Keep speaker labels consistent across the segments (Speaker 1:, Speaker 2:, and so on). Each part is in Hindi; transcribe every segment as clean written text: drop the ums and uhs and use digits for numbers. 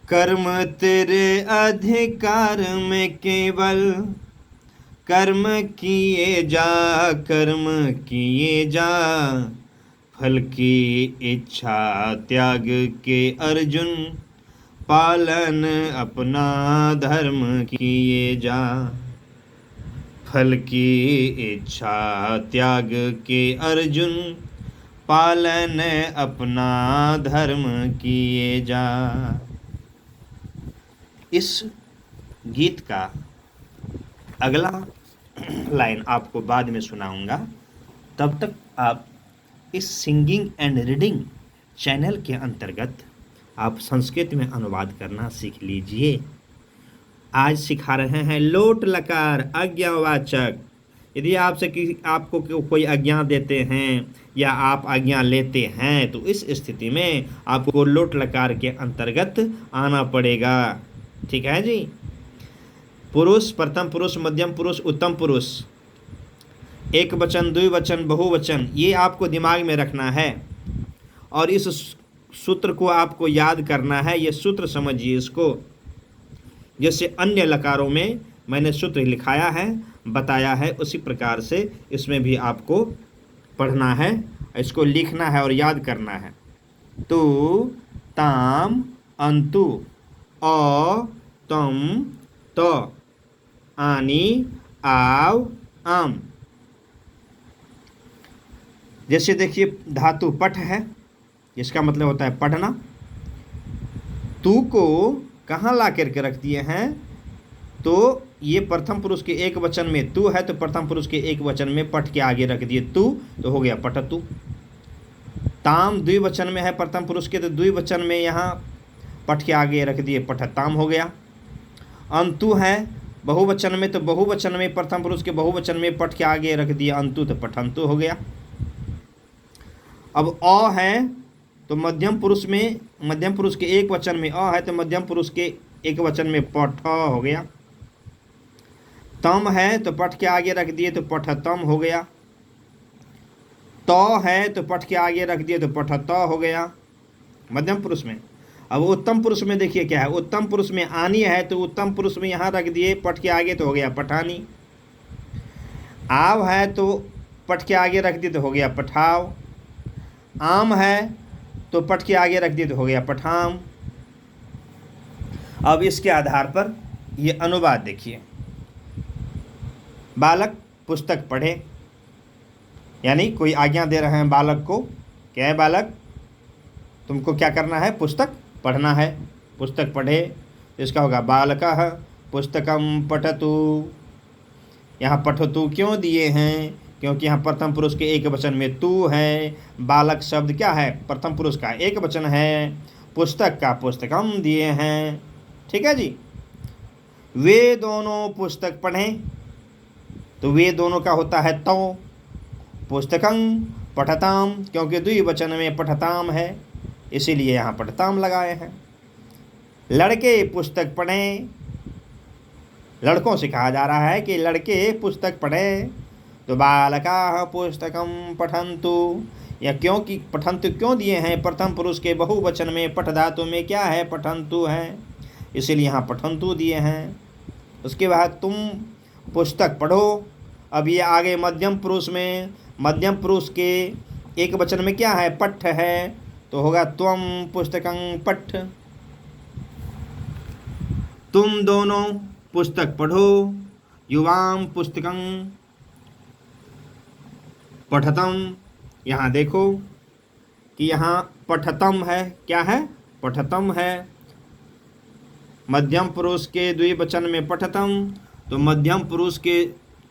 Speaker 1: कर्म तेरे अधिकार में केवल, कर्म किए जा, कर्म किए जा, फल की इच्छा त्याग के अर्जुन, पालन अपना धर्म किए जा। फल की इच्छा त्याग के अर्जुन, पालन अपना धर्म किए जा। इस गीत का अगला लाइन आपको बाद में सुनाऊंगा। तब तक आप इस सिंगिंग एंड रीडिंग चैनल के अंतर्गत आप संस्कृत में अनुवाद करना सीख लीजिए। आज सिखा रहे हैं लोट लकार आज्ञावाचक। यदि आपको कोई आज्ञा देते हैं या आप आज्ञा लेते हैं तो इस स्थिति में आपको लोट लकार के अंतर्गत आना पड़ेगा। ठीक है जी। पुरुष, प्रथम पुरुष, मध्यम पुरुष, उत्तम पुरुष, एक वचन, द्विवचन, बहुवचन, ये आपको दिमाग में रखना है और इस सूत्र को आपको याद करना है। ये सूत्र समझिए इसको, जैसे अन्य लकारों में मैंने सूत्र लिखाया है, बताया है, उसी प्रकार से इसमें भी आपको पढ़ना है, इसको लिखना है और याद करना है। तु, ताम, अंतु, अ, तम, त, आनी, आव, आम। जैसे देखिए धातु पठ है, जिसका मतलब होता है पढ़ना। तू को कहाँ ला करके रख दिए हैं? तो ये प्रथम पुरुष के एक वचन में तू है, तो प्रथम पुरुष के एक वचन में पठ के आगे रख दिए तू, तो हो गया पठतु। ताम द्विवचन में है प्रथम पुरुष के, तो द्विवचन में यहाँ पठ के आगे रख दिए पठताम हो गया। अंतु है बहुवचन में, तो बहुवचन में प्रथम पुरुष के बहुवचन में पठ के आगे रख दिए अंतु, तो पठंतु हो गया। अब अ है तो मध्यम पुरुष में, मध्यम पुरुष के एक वचन में अ है, तो मध्यम पुरुष के एक वचन में पठ हो गया। तम है तो पठ के आगे रख दिए तो पठतम हो गया। त है तो पठ के आगे रख दिए तो पठत हो गया मध्यम पुरुष में। अब उत्तम पुरुष में देखिए क्या है, उत्तम पुरुष में आनी है तो उत्तम पुरुष में यहाँ रख दिए पठ के आगे तो हो गया पठानी। आव है तो पठ के आगे रख दिए तो हो गया पठाव। आम है तो पठ के आगे रख दिए तो हो गया पठाम। अब इसके आधार पर ये अनुवाद देखिए। बालक पुस्तक पढ़े, यानी कोई आज्ञा दे रहे हैं बालक को, क्या है बालक तुमको क्या करना है, पुस्तक पढ़ना है, पुस्तक पढ़े। इसका होगा बालकः पुस्तकम पठतु। यहाँ पठतु क्यों दिए हैं? क्योंकि यहाँ प्रथम पुरुष के एक वचन में तू है, बालक शब्द क्या है, प्रथम पुरुष का एक वचन है, पुस्तक का पुस्तकम दिए हैं। ठीक है जी। वे दोनों पुस्तक पढ़ें, तो वे दोनों का होता है तो। पुस्तकं पठताम, क्योंकि द्विवचन में पठताम है, इसीलिए यहाँ पठताम लगाए हैं। लड़के पुस्तक पढ़ें, लड़कों से कहा जा रहा है कि लड़के पुस्तक पढ़ें, तो बालकाः पुस्तकं पठन्तु। या क्योंकि पठन्तु क्यों दिए हैं, प्रथम पुरुष के बहुवचन में पठ धातु में क्या है, पठन्तु है, इसीलिए यहाँ पठन्तु दिए हैं। उसके बाद तुम पुस्तक पढ़ो। अब ये आगे मध्यम पुरुष में, मध्यम पुरुष के एक वचन में क्या है, पठ है, तो होगा त्वम पुस्तकं पठ। तुम दोनों पुस्तक पढ़ो। युवाम पुस्तकं पठतम। यहाँ देखो कि यहाँ पठतम है, क्या है, पठतम है। मध्यम पुरुष के द्विवचन में पठतम, तो मध्यम पुरुष के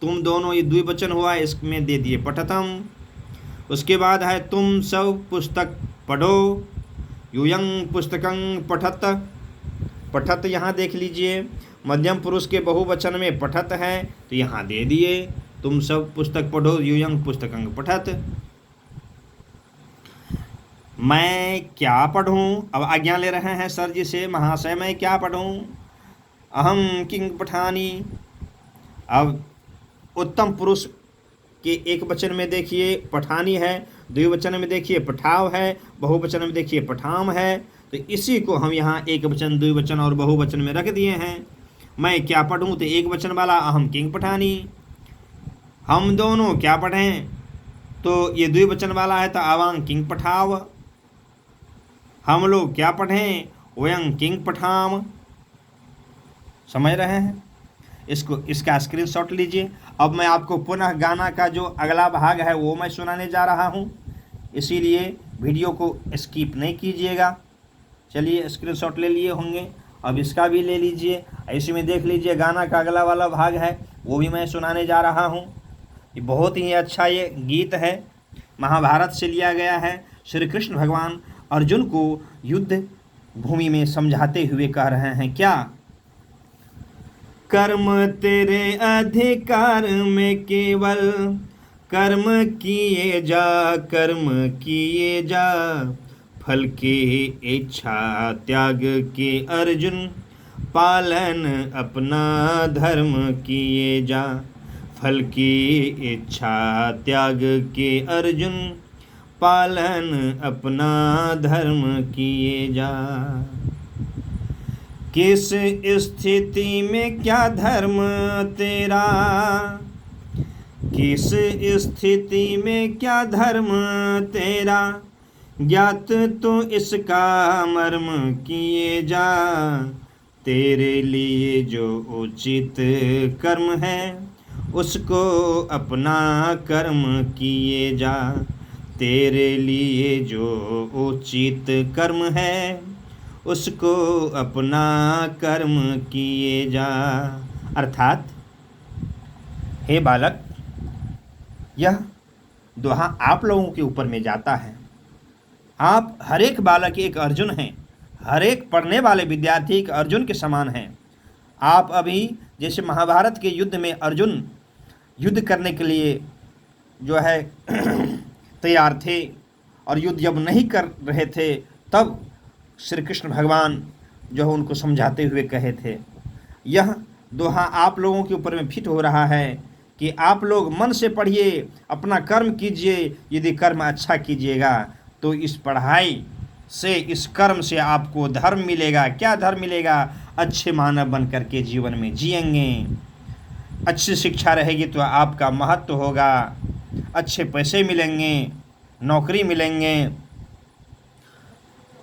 Speaker 1: तुम दोनों, ये द्विवचन हुआ, इसमें दे दिए पठतम। उसके बाद है तुम सब पुस्तक पढ़ो। यूयं पुस्तकं पठत। पठत यहाँ देख लीजिए, मध्यम पुरुष के बहुवचन में पठत है, तो यहाँ दे दिए तुम सब पुस्तक पढ़ो, यूयं पुस्तकं पठत। मैं क्या पढ़ूं? अब आज्ञा ले रहे हैं सर जी से, महाशय मैं क्या पढ़ूं? अहम किंग पठानी। अब उत्तम पुरुष के एक वचन में देखिए पठानी है, द्विवचन में देखिए पठाव है, बहुवचन में देखिए पठाम है, तो इसी को हम यहाँ एक वचन, द्विवचन और बहुवचन में रख दिए हैं। मैं क्या पढ़ूँ, तो एक वचन वाला अहम किंग पठानी। हम दोनों क्या पढ़ें, तो ये द्विवचन वाला है तो आवांग किंग पठाव। हम लोग क्या पढ़ें, वयं किंग पठाम। समझ रहे हैं? इसका स्क्रीनशॉट लीजिए। अब मैं आपको पुनः गाना का जो अगला भाग है वो मैं सुनाने जा रहा हूँ, इसीलिए वीडियो को स्किप नहीं कीजिएगा। चलिए, स्क्रीनशॉट ले लिए होंगे, अब इसका भी ले लीजिए। ऐसे में देख लीजिए, गाना का अगला वाला भाग है वो भी मैं सुनाने जा रहा हूँ। ये बहुत ही अच्छा ये गीत है, महाभारत से लिया गया है। श्री कृष्ण भगवान अर्जुन को युद्ध भूमि में समझाते हुए कह रहे हैं क्या, कर्म तेरे अधिकार में केवल, कर्म किए जा, कर्म किए जा, फल की इच्छा त्याग के अर्जुन, पालन अपना धर्म किए जा। फल की इच्छा त्याग के अर्जुन, पालन अपना धर्म किए जा। किस स्थिति में क्या धर्म तेरा, किस स्थिति में क्या धर्म तेरा, ज्ञात तो इसका मर्म किए जा। तेरे लिए जो उचित कर्म है उसको अपना कर्म किए जा। तेरे लिए जो उचित कर्म है उसको अपना कर्म किए जा। अर्थात हे बालक, यह दोहा आप लोगों के ऊपर में जाता है। आप हर एक बालक एक अर्जुन हैं, हर एक पढ़ने वाले विद्यार्थी एक अर्जुन के समान हैं। आप अभी जैसे महाभारत के युद्ध में अर्जुन युद्ध करने के लिए जो है तैयार थे, और युद्ध जब नहीं कर रहे थे तब श्री कृष्ण भगवान जो है उनको समझाते हुए कहे थे। यह दोहा आप लोगों के ऊपर में फिट हो रहा है कि आप लोग मन से पढ़िए, अपना कर्म कीजिए। यदि कर्म अच्छा कीजिएगा तो इस पढ़ाई से, इस कर्म से आपको धर्म मिलेगा। क्या धर्म मिलेगा? अच्छे मानव बन करके जीवन में जिएंगे। अच्छी शिक्षा रहेगी तो आपका महत्व होगा, अच्छे पैसे मिलेंगे, नौकरी मिलेंगे,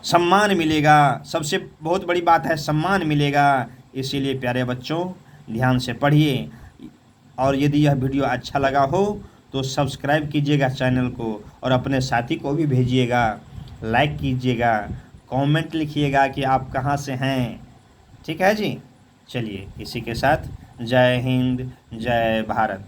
Speaker 1: सम्मान मिलेगा। सबसे बहुत बड़ी बात है सम्मान मिलेगा। इसीलिए प्यारे बच्चों, ध्यान से पढ़िए, और यदि यह वीडियो अच्छा लगा हो तो सब्सक्राइब कीजिएगा चैनल को, और अपने साथी को भी भेजिएगा, लाइक कीजिएगा, कमेंट लिखिएगा कि आप कहाँ से हैं। ठीक है जी। चलिए, इसी के साथ जय हिंद, जय भारत।